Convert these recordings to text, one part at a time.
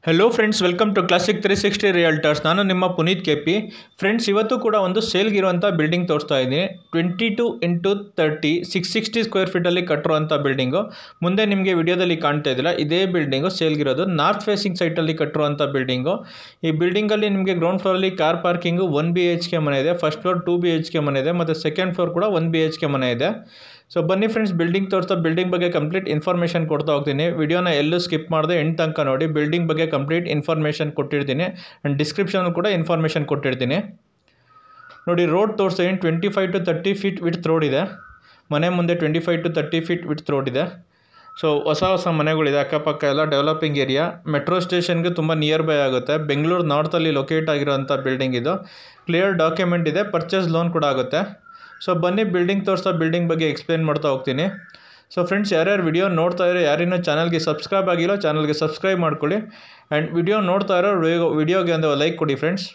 Hello friends, welcome to classic 360 realtors. ನಾನು ನಿಮ್ಮ Puneeth KP. Friends, ಇವತ್ತು ಕೂಡ ಒಂದು ಸೇಲ್ಗಿರುವಂಥ ಬಿಲ್ಡಿಂಗ್ ತೋರಿಸ್ತಾ ಇದ್ದೀನಿ. 22x30 660 square ಫೀಟಲ್ಲಿ ಕಟ್ಟಿರುವಂಥ building. ಮುಂದೆ ನಿಮಗೆ ವಿಡಿಯೋದಲ್ಲಿ ಕಾಣ್ತಾ ಇದ್ದಿಲ್ಲ, ಇದೇ ಬಿಲ್ಡಿಂಗು ಸೇಲ್ಗಿರೋದು. ನಾರ್ತ್ ಫೇಸಿಂಗ್ ಸೈಟಲ್ಲಿ ಕಟ್ಟಿರುವಂಥ ಬಿಲ್ಡಿಂಗು. ಈ ಬಿಲ್ಡಿಂಗಲ್ಲಿ ನಿಮಗೆ ಗ್ರೌಂಡ್ ಫ್ಲೋರಲ್ಲಿ ಕಾರ್ ಪಾರ್ಕಿಂಗು 1 BHK ಮನೆ ಇದೆ, ಫಸ್ಟ್ ಫ್ಲೋರ್ 2 BHK ಮನೆ ಇದೆ, ಮತ್ತು ಸೆಕೆಂಡ್ ಫ್ಲೋರ್ ಕೂಡ 1 BHK ಮನೆ ಇದೆ. ಸೊ ಬನ್ನಿ ಫ್ರೆಂಡ್ಸ್, ಬಿಲ್ಡಿಂಗ್ ತೋರಿಸ್ತಾ ಬಿಲ್ಡಿಂಗ್ ಬಗ್ಗೆ ಕಂಪ್ಲೀಟ್ ಇನ್ಫಾರ್ಮೇಷನ್ ಕೊಡ್ತಾ ಹೋಗ್ತೀನಿ. ವಿಡಿಯೋನ ಎಲ್ಲೂ ಸ್ಕಿಪ್ ಮಾಡದೆ ಎಂಡ್ ತನಕ ನೋಡಿ. ಬಿಲ್ಡಿಂಗ್ ಬಗ್ಗೆ ಕಂಪ್ಲೀಟ್ ಇನ್ಫಾರ್ಮೇಷನ್ ಕೊಟ್ಟಿರ್ತೀನಿ ಆ್ಯಂಡ್ ಡಿಸ್ಕ್ರಿಪ್ಷನ್ ಕೂಡ ಇನ್ಫಾರ್ಮೇಷನ್ ಕೊಟ್ಟಿರ್ತೀನಿ. ನೋಡಿ, ರೋಡ್ ತೋರಿಸ್ತೀನಿ. 25 to 30 ಫೀಟ್ ವಿಡ್ತ್ ರೋಡ್ ಇದೆ. ಮನೆ ಮುಂದೆ 25 to 30 ಫೀಟ್ ವಿಡ್ತ್ ರೋಡ್ ಇದೆ. ಸೊ ಹೊಸ ಮನೆಗಳಿದೆ, ಅಕ್ಕಪಕ್ಕ ಎಲ್ಲ ಡೆವಲಪಿಂಗ್ ಏರಿಯಾ. ಮೆಟ್ರೋ ಸ್ಟೇಷನ್ಗೆ ತುಂಬ ನಿಯರ್ ಬೈ ಆಗುತ್ತೆ. ಬೆಂಗಳೂರು ನಾರ್ತಲ್ಲಿ ಲೊಕೇಟ್ ಆಗಿರೋಂಥ ಬಿಲ್ಡಿಂಗ್ ಇದು. ಕ್ಲಿಯರ್ ಡಾಕ್ಯುಮೆಂಟ್ ಇದೆ, ಪರ್ಚೇಸ್ ಲೋನ್ ಕೂಡ ಆಗುತ್ತೆ. ಸೊ ಬನ್ನಿ, ಬಿಲ್ಡಿಂಗ್ ತೋರಿಸ್ತಾ ಬಿಲ್ಡಿಂಗ್ ಬಗ್ಗೆ ಎಕ್ಸ್ಪ್ಲೇನ್ ಮಾಡ್ತಾ ಹೋಗ್ತೀನಿ. ಸೊ ಫ್ರೆಂಡ್ಸ್, ಯಾರ್ಯಾರು ವಿಡಿಯೋ ನೋಡ್ತಾ ಇರೋ, ಯಾರಿನ್ನೂ ಚಾನಲ್ಗೆ ಸಬ್ಸ್ಕ್ರೈಬ್ ಆಗಿಲ್ಲ, ಚಾನಲ್ಗೆ ಸಬ್ಸ್ಕ್ರೈಬ್ ಮಾಡ್ಕೊಳ್ಳಿ. ಆ್ಯಂಡ್ ವಿಡಿಯೋ ನೋಡ್ತಾ ಇರೋ ವಿಡಿಯೋಗೆ ಒಂದು ಲೈಕ್ ಕೊಡಿ friends.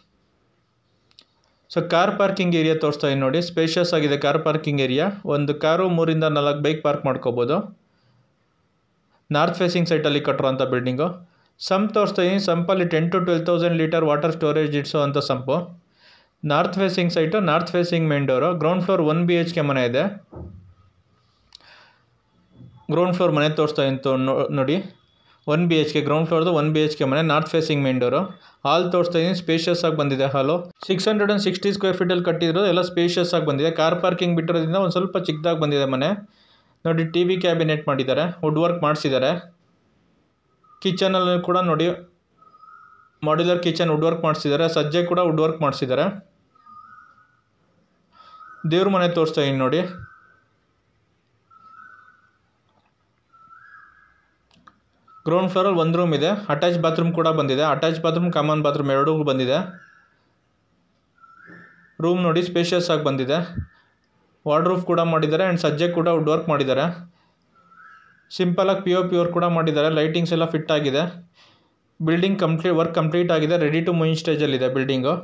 So car parking area ತೋರಿಸ್ತಾ ಇದ್ದೀನಿ ನೋಡಿ. ಸ್ಪೇಷಿಯಸ್ ಆಗಿದೆ ಕಾರ್ ಪಾರ್ಕಿಂಗ್ ಏರಿಯಾ. ಒಂದು ಕಾರು 3 ಇಂದ 4 ಬೈಕ್ ಪಾರ್ಕ್ ಮಾಡ್ಕೋಬೋದು. ನಾರ್ತ್ ಫೇಸಿಂಗ್ ಸೈಟಲ್ಲಿ ಕಟ್ಟಿರೋಂಥ ಬಿಲ್ಡಿಂಗು. ಸಂಪ್ ತೋರಿಸ್ತಾ ಇದ್ದೀನಿ. ಸಂಪಲ್ಲಿ 10 to 12,000 ಲೀಟರ್ ವಾಟರ್ ಸ್ಟೋರೇಜ್ ಇಡ್ಸೋ ಅಂಥ sump. North facing site, north facing main door. Ground floor 1 BHK ಮನೆ ಇದೆ. ಗ್ರೌಂಡ್ ಫ್ಲೋರ್ ಮನೆ ತೋರಿಸ್ತಾ ಇತ್ತು ನೋಡಿ. 1 BHK ಗ್ರೌಂಡ್ ಫ್ಲೋರ್ದು 1 BHK ಮನೆ, north facing main door. Hall ತೋರಿಸ್ತಾ ಇದ್ದೀನಿ. ಸ್ಪೇಷಿಯಸ್ ಆಗಿ ಬಂದಿದೆ ಹಾಲು. 660 ಸ್ಕ್ವೇರ್ ಫೀಟಲ್ಲಿ ಕಟ್ಟಿದ್ರು, ಎಲ್ಲ ಸ್ಪೇಷಿಯಸ್ ಆಗಿ ಬಂದಿದೆ. ಕಾರ್ ಪಾರ್ಕಿಂಗ್ ಬಿಟ್ಟಿರೋದ್ರಿಂದ ಒಂದು ಸ್ವಲ್ಪ ಚಿಕ್ಕದಾಗಿ ಬಂದಿದೆ ಮನೆ. ನೋಡಿ, TV ಕ್ಯಾಬಿನೆಟ್ ಮಾಡಿದ್ದಾರೆ, ವುಡ್ ವರ್ಕ್ ಮಾಡಿಸಿದ್ದಾರೆ. ಕಿಚನಲ್ಲಿ ಕೂಡ ನೋಡಿ, ಮಾಡ್ಯುಲರ್ ಕಿಚನ್ ವುಡ್ ವರ್ಕ್ ಮಾಡಿಸಿದ್ದಾರೆ. ಸಜ್ಜೆ ಕೂಡ ವುಡ್ ವರ್ಕ್ ಮಾಡಿಸಿದ್ದಾರೆ. ದೇವ್ರ ಮನೆ ತೋರಿಸ್ತಾ ಇದ್ದೀನಿ ನೋಡಿ. ಗ್ರೌಂಡ್ ಫ್ಲೋರಲ್ಲಿ 1 ರೂಮ್ ಇದೆ. ಅಟ್ಯಾಚ್ ಬಾತ್ರೂಮ್ ಕೂಡ ಬಂದಿದೆ. ಅಟ್ಯಾಚ್ ಬಾತ್ರೂಮ್, ಕಾಮನ್ ಬಾತ್ರೂಮ್ ಎರಡೂ ಬಂದಿದೆ. ರೂಮ್ ನೋಡಿ, ಸ್ಪೇಷಿಯಸ್ ಆಗಿ ಬಂದಿದೆ. ವಾರ್ಡ್ರೂಫ್ ಕೂಡ ಮಾಡಿದ್ದಾರೆ ಆ್ಯಂಡ್ ಸಜ್ಜೆ ಕೂಡ ವುಡ್ ವರ್ಕ್ ಮಾಡಿದ್ದಾರೆ. ಸಿಂಪಲಾಗಿ POP ವರ್ಕ್ ಕೂಡ ಮಾಡಿದ್ದಾರೆ. ಲೈಟಿಂಗ್ಸ್ ಎಲ್ಲ ಫಿಟ್ ಆಗಿದೆ. ಬಿಲ್ಡಿಂಗ್ ವರ್ಕ್ ಕಂಪ್ಲೀಟ್ ಆಗಿದೆ. ರೆಡಿ ಟು ಮೂವ್ ಸ್ಟೇಜಲ್ಲಿದೆ ಬಿಲ್ಡಿಂಗು.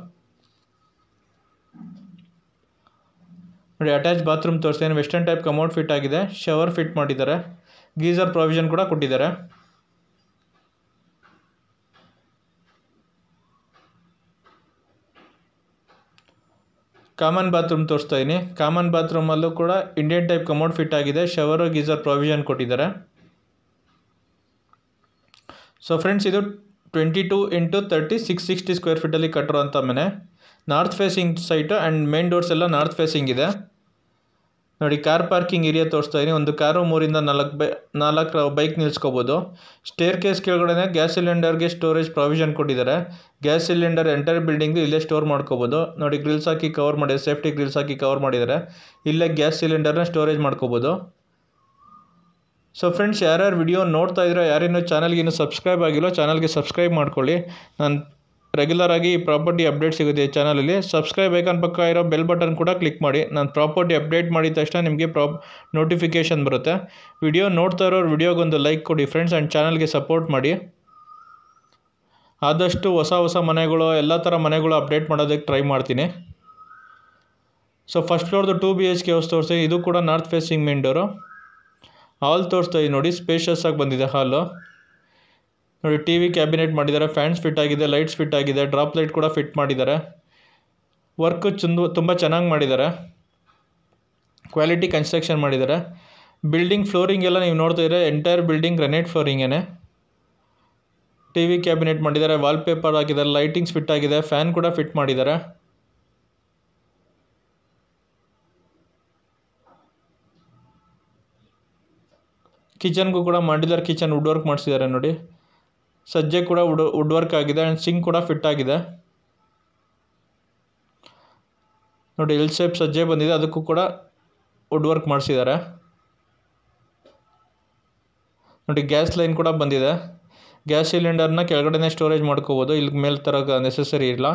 ನೋಡಿ, ಅಟ್ಯಾಚ್ ಬಾತ್ರೂಮ್ ತೋರಿಸ್ತೀನಿ. ವೆಸ್ಟರ್ನ್ ಟೈಪ್ ಕಮೋಡ್ ಫಿಟ್ ಆಗಿದೆ. ಶವರ್ ಫಿಟ್ ಮಾಡಿದ್ದಾರೆ. ಗೀಸರ್ ಪ್ರಾವಿಷನ್ ಕೂಡ ಕೊಟ್ಟಿದ್ದಾರೆ. ಕಾಮನ್ ಬಾತ್ರೂಮ್ ತೋರಿಸ್ತಾ ಇದ್ದೀನಿ. ಕಾಮನ್ ಬಾತ್ರೂಮಲ್ಲೂ ಕೂಡ ಇಂಡಿಯನ್ ಟೈಪ್ ಕಮೋಡ್ ಫಿಟ್ ಆಗಿದೆ. ಶವರ್, ಗೀಸರ್ ಪ್ರಾವಿಷನ್ ಕೊಟ್ಟಿದ್ದಾರೆ. ಸೊ ಫ್ರೆಂಡ್ಸ್, ಇದು 22x30 660 ಸ್ಕ್ವೇರ್ ಫೀಟಲ್ಲಿ ಕಟ್ಟಿರೋಂಥ ಮನೆ. North facing site and main doors ಎಲ್ಲ ನಾರ್ತ್ ಫೇಸಿಂಗ್ ಇದೆ. ನೋಡಿ, ಕಾರ್ ಪಾರ್ಕಿಂಗ್ ಏರಿಯಾ ತೋರಿಸ್ತಾ ಇದ್ದೀನಿ. ಒಂದು ಕಾರು 3 ಇಂದ 4 ಬೈಕ್ ನಿಲ್ಸ್ಕೋಬೋದು. ಸ್ಟೇರ್ ಕೇಸ್ ಕೆಳಗಡೆ ಗ್ಯಾಸ್ ಸಿಲಿಂಡರ್ಗೆ ಸ್ಟೋರೇಜ್ ಪ್ರಾವಿಷನ್ ಕೊಟ್ಟಿದ್ದಾರೆ. ಗ್ಯಾಸ್ ಸಿಲಿಂಡರ್ ಎಂಟರ್ ಬಿಲ್ಡಿಂಗು ಇಲ್ಲೇ ಸ್ಟೋರ್ ಮಾಡ್ಕೋಬೋದು. ನೋಡಿ, ಗ್ರಿಲ್ಸ್ ಹಾಕಿ ಕವರ್ ಮಾಡಿದ್ದಾರೆ, ಸೇಫ್ಟಿ ಗ್ರಿಲ್ಸ್ ಹಾಕಿ ಕವರ್ ಮಾಡಿದ್ದಾರೆ. ಇಲ್ಲೇ ಗ್ಯಾಸ್ ಸಿಲಿಂಡರ್ನ ಸ್ಟೋರೇಜ್ ಮಾಡ್ಕೋಬೋದು. ಸೊ ಫ್ರೆಂಡ್ಸ್, ಯಾರ್ಯಾರು ವಿಡಿಯೋ ನೋಡ್ತಾ ಇದ್ದೀರೋ, ಯಾರಿನ್ನೂ ಚಾನಲ್ಗೆ ಇನ್ನೂ ಸಬ್ಸ್ಕ್ರೈಬ್ ಆಗಿಲ್ಲ, ಚಾನಲ್ಗೆ ಸಬ್ಸ್ಕ್ರೈಬ್ ಮಾಡ್ಕೊಳ್ಳಿ. ನಾನು ರೆಗ್ಯುಲರ್ ಆಗಿ ಪ್ರಾಪರ್ಟಿ ಅಪ್ಡೇಟ್ ಸಿಗುತ್ತೆ ಈ ಚಾನಲಲ್ಲಿ. ಸಬ್ಸ್ಕ್ರೈಬ್ ಐಕಾನ್ ಪಕ್ಕ ಇರೋ ಬೆಲ್ ಬಟನ್ ಕೂಡ ಕ್ಲಿಕ್ ಮಾಡಿ. ನಾನು ಪ್ರಾಪರ್ಟಿ ಅಪ್ಡೇಟ್ ಮಾಡಿದ ತಕ್ಷಣ ನಿಮಗೆ ನೋಟಿಫಿಕೇಷನ್ ಬರುತ್ತೆ. ವಿಡಿಯೋ ನೋಡ್ತಾ ಇರೋರು ವಿಡಿಯೋಗೊಂದು ಲೈಕ್ ಕೊಡಿ ಫ್ರೆಂಡ್ಸ್ ಆ್ಯಂಡ್ ಚಾನಲ್ಗೆ ಸಪೋರ್ಟ್ ಮಾಡಿ. ಆದಷ್ಟು ಹೊಸ ಮನೆಗಳು, ಎಲ್ಲ ಥರ ಮನೆಗಳು ಅಪ್ಡೇಟ್ ಮಾಡೋದಕ್ಕೆ ಟ್ರೈ ಮಾಡ್ತೀನಿ. ಸೊ ಫಸ್ಟ್ ಫ್ಲೋರ್ದು 2 BHK ಹೌಸ್ ತೋರಿಸ್ತೀನಿ. ಇದು ಕೂಡ north facing main door. Hall ತೋರಿಸ್ತಾ ಇದ್ದೀನಿ ನೋಡಿ, ಸ್ಪೇಷಿಯಸ್ ಆಗಿ ಬಂದಿದೆ ಹಾಲು. ನೋಡಿ, TV ಕ್ಯಾಬಿನೆಟ್ ಮಾಡಿದ್ದಾರೆ. ಫ್ಯಾನ್ಸ್ ಫಿಟ್ ಆಗಿದೆ, ಲೈಟ್ಸ್ ಫಿಟ್ ಆಗಿದೆ, ಡ್ರಾಪ್ ಲೈಟ್ ಕೂಡ ಫಿಟ್ ಮಾಡಿದ್ದಾರೆ. ವರ್ಕು ತುಂಬ ಚೆನ್ನಾಗಿ ಮಾಡಿದ್ದಾರೆ. ಕ್ವಾಲಿಟಿ ಕನ್ಸ್ಟ್ರಕ್ಷನ್ ಮಾಡಿದ್ದಾರೆ. ಬಿಲ್ಡಿಂಗ್ ಫ್ಲೋರಿಂಗ್ ಎಲ್ಲ ನೀವು ನೋಡ್ತಾ ಇದ್ರೆ ಎಂಟೈರ್ ಬಿಲ್ಡಿಂಗ್ ಗ್ರನೈಟ್ ಫ್ಲೋರಿಂಗೇನೆ. TV ಕ್ಯಾಬಿನೆಟ್ ಮಾಡಿದ್ದಾರೆ, ವಾಲ್ಪೇಪರ್ ಹಾಕಿದ್ದಾರೆ, ಲೈಟಿಂಗ್ಸ್ ಫಿಟ್ ಆಗಿದೆ, ಫ್ಯಾನ್ ಕೂಡ ಫಿಟ್ ಮಾಡಿದ್ದಾರೆ. ಕಿಚನ್ಗೂ ಕೂಡ ಮಾಡ್ಯುಲರ್ ಕಿಚನ್ ವುಡ್ ವರ್ಕ್ ಮಾಡಿಸಿದ್ದಾರೆ ನೋಡಿ. ಸಜ್ಜೆ ಕೂಡ ವುಡ್ ವರ್ಕ್ ಆಗಿದೆ ಆ್ಯಂಡ್ ಸಿಂಕ್ ಕೂಡ ಫಿಟ್ ಆಗಿದೆ. ನೋಡಿ, ಎಲ್ ಶೇಪ್ ಸಜ್ಜೆ ಬಂದಿದೆ, ಅದಕ್ಕೂ ಕೂಡ ವುಡ್ ವರ್ಕ್ ಮಾಡಿಸಿದ್ದಾರೆ. ನೋಡಿ, ಗ್ಯಾಸ್ ಲೈನ್ ಕೂಡ ಬಂದಿದೆ. ಗ್ಯಾಸ್ ಸಿಲಿಂಡರ್ನ ಕೆಳಗಡೆನೇ ಸ್ಟೋರೇಜ್ ಮಾಡ್ಕೋಬೋದು, ಇಲ್ಲಿ ಮೇಲೆ ತರೋಕೆ ನೆಸೆಸರಿ ಇಲ್ಲ.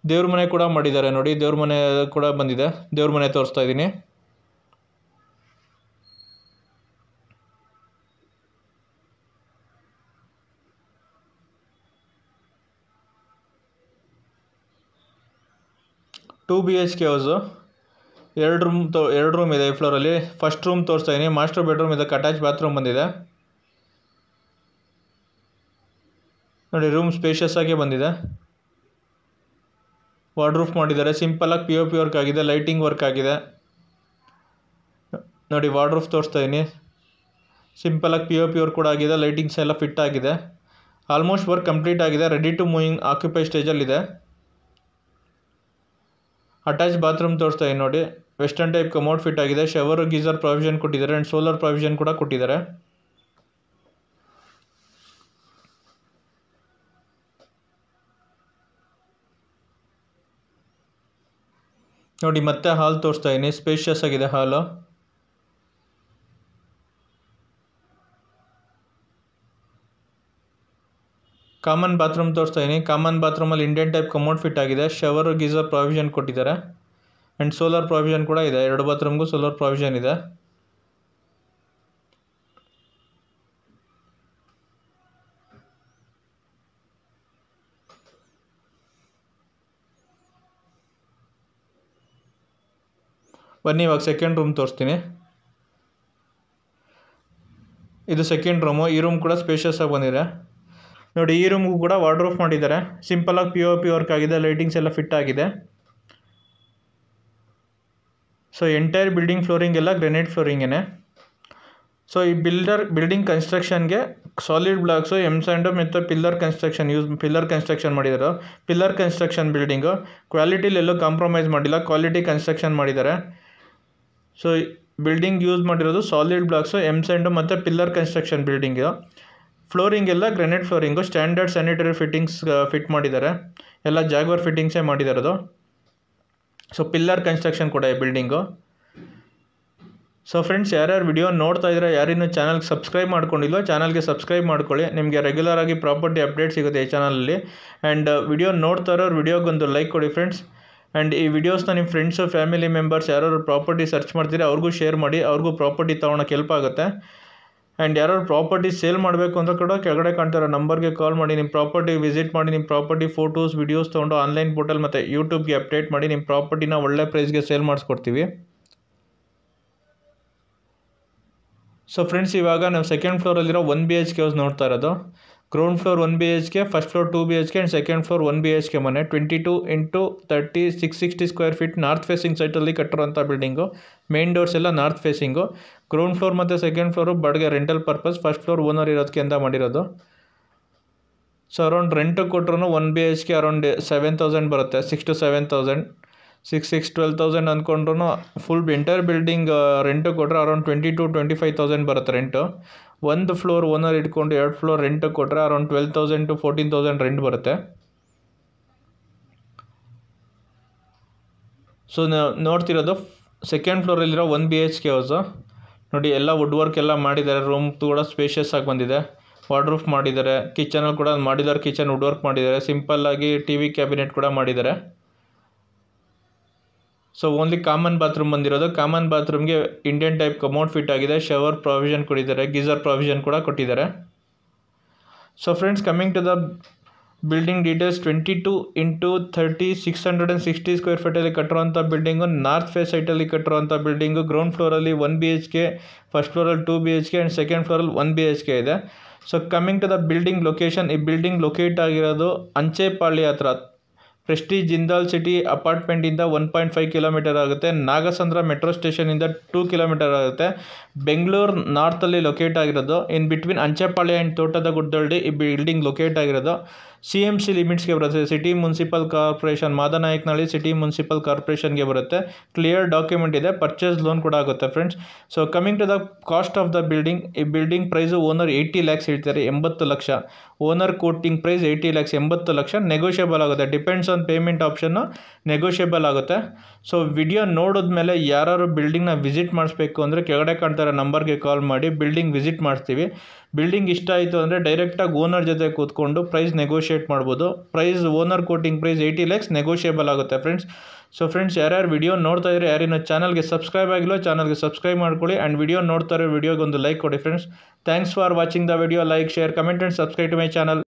ದೇವ್ರ ಮನೆ ಕೂಡ ಮಾಡಿದ್ದಾರೆ ನೋಡಿ. ದೇವ್ರ ಮನೆ ಕೂಡ ಬಂದಿದೆ. ದೇವ್ರ ಮನೆ ತೋರಿಸ್ತಾ ಇದ್ದೀನಿ. Two BHK house. 2 ರೂಮ್ ಇದೆ ಈ ಫ್ಲೋರಲ್ಲಿ. ಫಸ್ಟ್ ರೂಮ್ ತೋರಿಸ್ತಾ ಇದ್ದೀನಿ. ಮಾಸ್ಟರ್ ಬೆಡ್ರೂಮ್ ಇದೆ, ಅಟ್ಯಾಚ್ ಬಾತ್ರೂಮ್ ಬಂದಿದೆ. ನೋಡಿ ರೂಮ್ ಸ್ಪೇಷಿಯಸ್ ಆಗಿ ಬಂದಿದೆ. ವಾರ್ಡ್ರೂಫ್ ಮಾಡಿದ್ದಾರೆ. ಸಿಂಪಲಾಗಿ POP ವರ್ಕ್ ಆಗಿದೆ, ಲೈಟಿಂಗ್ ವರ್ಕ್ ಆಗಿದೆ. ನೋಡಿ ವಾರ್ಡ್ರೂಫ್ ತೋರಿಸ್ತಾ ಇದ್ದೀನಿ. ಸಿಂಪಲಾಗಿ POP ವರ್ಕ್ ಕೂಡ ಆಗಿದೆ, ಲೈಟಿಂಗ್ಸ್ ಎಲ್ಲ ಫಿಟ್ ಆಗಿದೆ. ಆಲ್ಮೋಸ್ಟ್ ವರ್ಕ್ ಕಂಪ್ಲೀಟ್ ಆಗಿದೆ, ರೆಡಿ ಟು ಮೂವಿಂಗ್ ಆಕ್ಯುಪೈ ಸ್ಟೇಜಲ್ಲಿದೆ. ಅಟ್ಯಾಚ್ ಬಾತ್ರೂಮ್ ತೋರಿಸ್ತಾ ಇದ್ದೀನಿ ನೋಡಿ. ವೆಸ್ಟರ್ನ್ ಟೈಪ್ ಕಮೋಡ್ ಫಿಟ್ ಆಗಿದೆ. ಶವರ್ ಗೀಸರ್ ಪ್ರಾವಿಷನ್ ಕೊಟ್ಟಿದ್ದಾರೆ ಆ್ಯಂಡ್ ಸೋಲಾರ್ ಪ್ರಾವಿಷನ್ ಕೂಡ ಕೊಟ್ಟಿದ್ದಾರೆ. ನೋಡಿ ಮತ್ತೆ ಹಾಲ್ ತೋರಿಸ್ತಾ ಇದ್ದೀನಿ. ಸ್ಪೇಷಿಯಸ್ ಆಗಿದೆ ಹಾಲು. ಕಾಮನ್ ಬಾತ್ರೂಮ್ ತೋರಿಸ್ತಾ ಇದ್ದೀನಿ. ಕಾಮನ್ ಬಾತ್ರೂಮಲ್ಲಿ ಇಂಡಿಯನ್ ಟೈಪ್ ಕಮೋಡ್ ಫಿಟ್ ಆಗಿದೆ. ಶವರ್ ಗೀಸರ್ ಪ್ರಾವಿಷನ್ ಕೊಟ್ಟಿದ್ದಾರೆ ಆ್ಯಂಡ್ ಸೋಲಾರ್ ಪ್ರಾವಿಷನ್ ಕೂಡ ಇದೆ. 2 ಬಾತ್ರೂಮ್ಗೂ ಸೋಲಾರ್ ಪ್ರಾವಿಷನ್ ಇದೆ. ಬನ್ನಿ ಇವಾಗ ಸೆಕೆಂಡ್ ರೂಮ್ ತೋರಿಸ್ತೀನಿ. ಇದು ಸೆಕೆಂಡ್ ರೂಮು. ಈ ರೂಮ್ ಕೂಡ ಸ್ಪೇಷಿಯಸ್ ಆಗಿ ಬಂದಿದೆ. ನೋಡಿ ಈ ರೂಮ್ಗೂ ಕೂಡ ವಾರ್ಡ್ರೂಫ್ ಮಾಡಿದ್ದಾರೆ. ಸಿಂಪಲಾಗಿ POP ವರ್ಕ್ ಆಗಿದೆ, ಲೈಟಿಂಗ್ಸ್ ಎಲ್ಲ ಫಿಟ್ ಆಗಿದೆ. ಸೊ ಎಂಟೈರ್ ಬಿಲ್ಡಿಂಗ್ ಫ್ಲೋರಿಂಗ್ ಎಲ್ಲ ಗ್ರೆನೈಟ್ ಫ್ಲೋರಿಂಗೇನೆ. ಸೊ ಈ ಬಿಲ್ಡಿಂಗ್ ಕನ್ಸ್ಟ್ರಕ್ಷನ್ಗೆ ಸಾಲಿಡ್ ಬ್ಲಾಕ್ಸು, M-Sand ಮತ್ತು ಪಿಲ್ಲರ್ ಕನ್ಸ್ಟ್ರಕ್ಷನ್ ಮಾಡಿದ್ದಾರೆ. ಪಿಲ್ಲರ್ ಕನ್ಸ್ಟ್ರಕ್ಷನ್ ಬಿಲ್ಡಿಂಗು ಕ್ವಾಲಿಟಿಲಿ ಎಲ್ಲೂ ಕಾಂಪ್ರಮೈಸ್ ಮಾಡಿಲ್ಲ, ಕ್ವಾಲಿಟಿ ಕನ್ಸ್ಟ್ರಕ್ಷನ್ ಮಾಡಿದ್ದಾರೆ. ಸೊ ಬಿಲ್ಡಿಂಗ್ ಯೂಸ್ ಮಾಡಿರೋದು ಸಾಲಿಡ್ ಬ್ಲಾಕ್ಸು, M-Sand ಮತ್ತು ಪಿಲ್ಲರ್ ಕನ್ಸ್ಟ್ರಕ್ಷನ್ ಬಿಲ್ಡಿಂಗು. ಫ್ಲೋರಿಂಗ್ ಎಲ್ಲ granite flooring. Standard sanitary fittings fit ಮಾಡಿದ್ದಾರೆ. ಎಲ್ಲ ಜಾಗ್ವರ್ ಫಿಟ್ಟಿಂಗ್ಸೇ ಮಾಡಿದಾರದು. ಸೊ ಪಿಲ್ಲರ್ ಕನ್ಸ್ಟ್ರಕ್ಷನ್ ಕೂಡ ಈ ಬಿಲ್ಡಿಂಗು. ಸೊ ಫ್ರೆಂಡ್ಸ್, ಯಾರ್ಯಾರು ವಿಡಿಯೋ ನೋಡ್ತಾ ಇದ್ದಾರೆ, ಯಾರಿನ್ನೂ ಚಾನಲ್ಗೆ ಸಬ್ಸ್ಕ್ರೈಬ್ ಮಾಡ್ಕೊಂಡಿಲ್ಲೋ ಚಾನಲ್ಗೆ ಸಬ್ಸ್ಕ್ರೈಬ್ ಮಾಡ್ಕೊಳ್ಳಿ. ನಿಮಗೆ ರೆಗ್ಯುಲರ್ ಆಗಿ ಪ್ರಾಪರ್ಟಿ ಅಪ್ಡೇಟ್ ಸಿಗುತ್ತೆ ಈ ಚಾನಲಲ್ಲಿ. ಆ್ಯಂಡ್ ವಿಡಿಯೋ ನೋಡ್ತಾ ಇರೋರು ವಿಡಿಯೋಗೊಂದು ಲೈಕ್ ಕೊಡಿ ಫ್ರೆಂಡ್ಸ್. ಆ್ಯಂಡ್ ಈ ವಿಡಿಯೋಸ್ನ ನಿಮ್ಮ ಫ್ರೆಂಡ್ಸು, ಫ್ಯಾಮಿಲಿ ಮೆಂಬರ್ಸ್ ಯಾರು ಪ್ರಾಪರ್ಟಿ ಸರ್ಚ್ ಮಾಡ್ತೀರಿ ಅವ್ರಿಗೂ ಶೇರ್ ಮಾಡಿ, ಅವ್ರಿಗೂ ಪ್ರಾಪರ್ಟಿ ತೊಗೊಳಕ್ಕೆ ಹೆಲ್ಪ್ ಆಗುತ್ತೆ. ಆ್ಯಂಡ್ ಯಾರು ಪ್ರಾಪರ್ಟಿ ಸೇಲ್ ಮಾಡಬೇಕು ಅಂತ ಕೂಡ ಕೆಳಗಡೆ ಕಾಣ್ತಿರೋ ನಂಬರ್ಗೆ ಕಾಲ್ ಮಾಡಿ, ನಿಮ್ಮ ಪ್ರಾಪರ್ಟಿ ವಿಸಿಟ್ ಮಾಡಿ, ನಿಮ್ಮ ಪ್ರಾಪರ್ಟಿ ಫೋಟೋಸ್, ವಿಡಿಯೋಸ್ ತೊಗೊಂಡು ಆನ್ಲೈನ್ ಪೋರ್ಟಲ್ ಮತ್ತು ಯೂಟ್ಯೂಬ್ಗೆ ಅಪ್ಡೇಟ್ ಮಾಡಿ ನಿಮ್ಮ ಪ್ರಾಪರ್ಟಿನ ಒಳ್ಳೆ ಪ್ರೈಸ್ಗೆ ಸೇಲ್ ಮಾಡಿಸ್ಕೊಡ್ತೀವಿ. ಸೊ ಫ್ರೆಂಡ್ಸ್, ಇವಾಗ ನಾವು ಸೆಕೆಂಡ್ ಫ್ಲೋರಲ್ಲಿರೋ 1 BHK ಹೌಸ್ ನೋಡ್ತಾ ಇರೋದು. Ground floor 1 BHK, first floor 2 BHK and second floor 1 BHK ಮನೆ. 22x30 660 square feet north facing ಸೈಟಲ್ಲಿ ಕಟ್ಟಿರೋಂಥ ಬಿಲ್ಡಿಂಗು. ಮೇನ್ ಡೋರ್ಸ್ ಎಲ್ಲ ನಾರ್ತ್ ಫೇಸಿಂಗು. ಗ್ರೌಂಡ್ ಫ್ಲೋರ್ ಮತ್ತು ಸೆಕೆಂಡ್ ಫ್ಲೋರು ಬಾಡಿಗೆ rental purpose, first floor owner ಇರೋದಕ್ಕೆ ಅಂತ ಮಾಡಿರೋದು. ಸೊ ಅರೌಂಡ್ ರೆಂಟ್ ಕೊಟ್ಟರು 1 BHK ಅರೌಂಡ್ 7,000 ಬರುತ್ತೆ. 6 to 7,000, 6 12,000 ಅಂದ್ಕೊಂಡ್ರು ಫುಲ್ ಎಂಟೈರ್ ಬಿಲ್ಡಿಂಗ್ ರೆಂಟು ಕೊಟ್ಟರೆ ಅರೌಂಡ್ 20 to 25,000 ಬರುತ್ತೆ ರೆಂಟು. 1 ಫ್ಲೋರ್ ಓನರ್ ಇಟ್ಕೊಂಡು 2 ಫ್ಲೋರ್ ರೆಂಟ್ ಕೊಟ್ಟರೆ ಅರೌಂಡ್ 12,000 to 14,000 ರೆಂಟ್ ಬರುತ್ತೆ. ಸೊ ನೋಡ್ತಿರೋದು ಸೆಕೆಂಡ್ ಫ್ಲೋರಲ್ಲಿರೋ 1 BHK ಹೌಸು. ನೋಡಿ ಎಲ್ಲ ವುಡ್ ವರ್ಕ್ ಎಲ್ಲ ಮಾಡಿದ್ದಾರೆ. ರೂಮ್ ಕೂಡ ಸ್ಪೇಷಿಯಸ್ ಆಗಿ ಬಂದಿದೆ. ವಾರ್ಡ್ರೂಫ್ ಮಾಡಿದ್ದಾರೆ. ಕಿಚನಲ್ಲಿ ಕೂಡ ಮಾಡಿದ್ದಾರೆ. ಕಿಚನ್ ವುಡ್ ವರ್ಕ್ ಮಾಡಿದ್ದಾರೆ. ಸಿಂಪಲ್ಲಾಗಿ TV ಕ್ಯಾಬಿನೆಟ್ ಕೂಡ ಮಾಡಿದ್ದಾರೆ. ಸೊ ಓನ್ಲಿ ಕಾಮನ್ ಬಾತ್ರೂಮ್ ಬಂದಿರೋದು. ಕಾಮನ್ ಬಾತ್ರೂಮ್ಗೆ ಇಂಡಿಯನ್ ಟೈಪ್ ಕಮೋಡ್ ಫಿಟ್ ಆಗಿದೆ. ಶವರ್ ಪ್ರಾವಿಷನ್ ಕೊಟ್ಟಿದ್ದಾರೆ. ಗೀಸರ್ ಪ್ರಾವಿಷನ್ ಕೂಡ ಕೊಟ್ಟಿದ್ದಾರೆ. So friends, coming to the building details. 22x30 660 square ಫೀಟಲ್ಲಿ ಕಟ್ಟಿರೋಂಥ ಬಿಲ್ಡಿಂಗು. ನಾರ್ತ್ ಫೇಸ್ ಸೈಟಲ್ಲಿ ಕಟ್ಟಿರೋಂಥ ಬಿಲ್ಡಿಂಗು. ಗ್ರೌಂಡ್ ಫ್ಲೋರಲ್ಲಿ 1 BHK, ಫಸ್ಟ್ ಫ್ಲೋರಲ್ಲಿ 2 BHK ಆ್ಯಂಡ್ ಸೆಕೆಂಡ್ ಫ್ಲೋರಲ್ಲಿ 1 BHK ಇದೆ. So coming to the building location. ಈ ಬಿಲ್ಡಿಂಗ್ ಲೊಕೇಟ್ ಆಗಿರೋದು ಅಂಚೆಪಾಳ್ಯ ಹತ್ರ. ಪ್ರೆಸ್ಟೀಜ್ ಜಿಂದಾಲ್ ಸಿಟಿ ಅಪಾರ್ಟ್ಮೆಂಟಿಂದ 1.5 ಕಿಲೋಮೀಟರ್ ಆಗುತ್ತೆ. ನಾಗಸಂದ್ರ ಮೆಟ್ರೋ ಸ್ಟೇಷನಿಂದ 2 ಕಿಲೋಮೀಟರ್ ಆಗುತ್ತೆ. ಬೆಂಗಳೂರು ನಾರ್ತಲ್ಲಿ ಲೊಕೇಟ್ ಆಗಿರೋದು. In between ಅಂಚೆಪಾಳ್ಯ and Thotada Guddalli ಈ ಬಿಲ್ಡಿಂಗ್ ಲೊಕೇಟ್ ಆಗಿರೋದು. CMC ಲಿಮಿಟ್ಸ್ಗೆ ಬರುತ್ತೆ. City municipal corporation, Madanayakanahalli city municipal ಕಾರ್ಪೊರೇಷನ್ಗೆ ಬರುತ್ತೆ. ಕ್ಲಿಯರ್ ಡಾಕ್ಯುಮೆಂಟ್ ಇದೆ. ಪರ್ಚೇಸ್ ಲೋನ್ ಕೂಡ ಆಗುತ್ತೆ friends. So coming to the cost of the building. ಈ ಬಿಲ್ಡಿಂಗ್ ಪ್ರೈಸು ಓನರ್ 80 lakhs ಹೇಳ್ತಾರೆ, 80 lakh. Owner quoting price 80 lakhs, 80 lakh. Negotiable ಆಗುತ್ತೆ. ಡಿಪೆಂಡ್ಸ್ ಆನ್ ಪೇಮೆಂಟ್ ಆಪ್ಷನ್ನು ನೆಗೋಷಿಯಬಲ್ ಆಗುತ್ತೆ. ಸೊ ವಿಡಿಯೋ ನೋಡಿದ್ಮೇಲೆ ಯಾರು ಬಿಲ್ಡಿಂಗ್ನ ವಿಸಿಟ್ ಮಾಡಿಸ್ಬೇಕು ಅಂದರೆ ಕೆಳಗಡೆ ಕಾಣ್ತಾರೆ ನಂಬರ್ಗೆ ಕಾಲ್ ಮಾಡಿ ಬಿಲ್ಡಿಂಗ್ ವಿಸಿಟ್ ಮಾಡಿಸ್ತೀವಿ. ಬಿಲ್ಡಿಂಗ್ ಇಷ್ಟ ಆಯಿತು ಅಂದರೆ ಡೈರೆಕ್ಟಾಗಿ ಓನರ್ ಜೊತೆ ಕೂತ್ಕೊಂಡು ಪ್ರೈಸ್ ನೆಗೋಷಿಯೇಟ್ ಮಾಡ್ಬೋದು. Price owner quoting price 80 lakhs, negotiable ಆಗುತ್ತೆ ಫ್ರೆಂಡ್ಸ್. ಸೊ ಫ್ರೆಂಡ್ಸ್, ಯಾರ್ಯಾರು ವಿಡಿಯೋ ನೋಡ್ತಾ ಇದ್ದಾರೆ, ಯಾರಿನ್ನೂ ಚಾನಲ್ಗೆ ಸಬ್ಸ್ಕ್ರೈಬ್ ಆಗಿಲ್ಲ ಚಾನಲ್ಗೆ ಸಬ್ಸ್ಕ್ರೈಬ್ ಮಾಡ್ಕೊಳ್ಳಿ. ಆ್ಯಂಡ್ ವಿಡಿಯೋ ನೋಡ್ತಾ ಇರೋ ವಿಡಿಯೋಗೊಂದು ಲೈಕ್ ಕೊಡಿ friends. Thanks for watching the video. Like, share, comment and subscribe to my channel.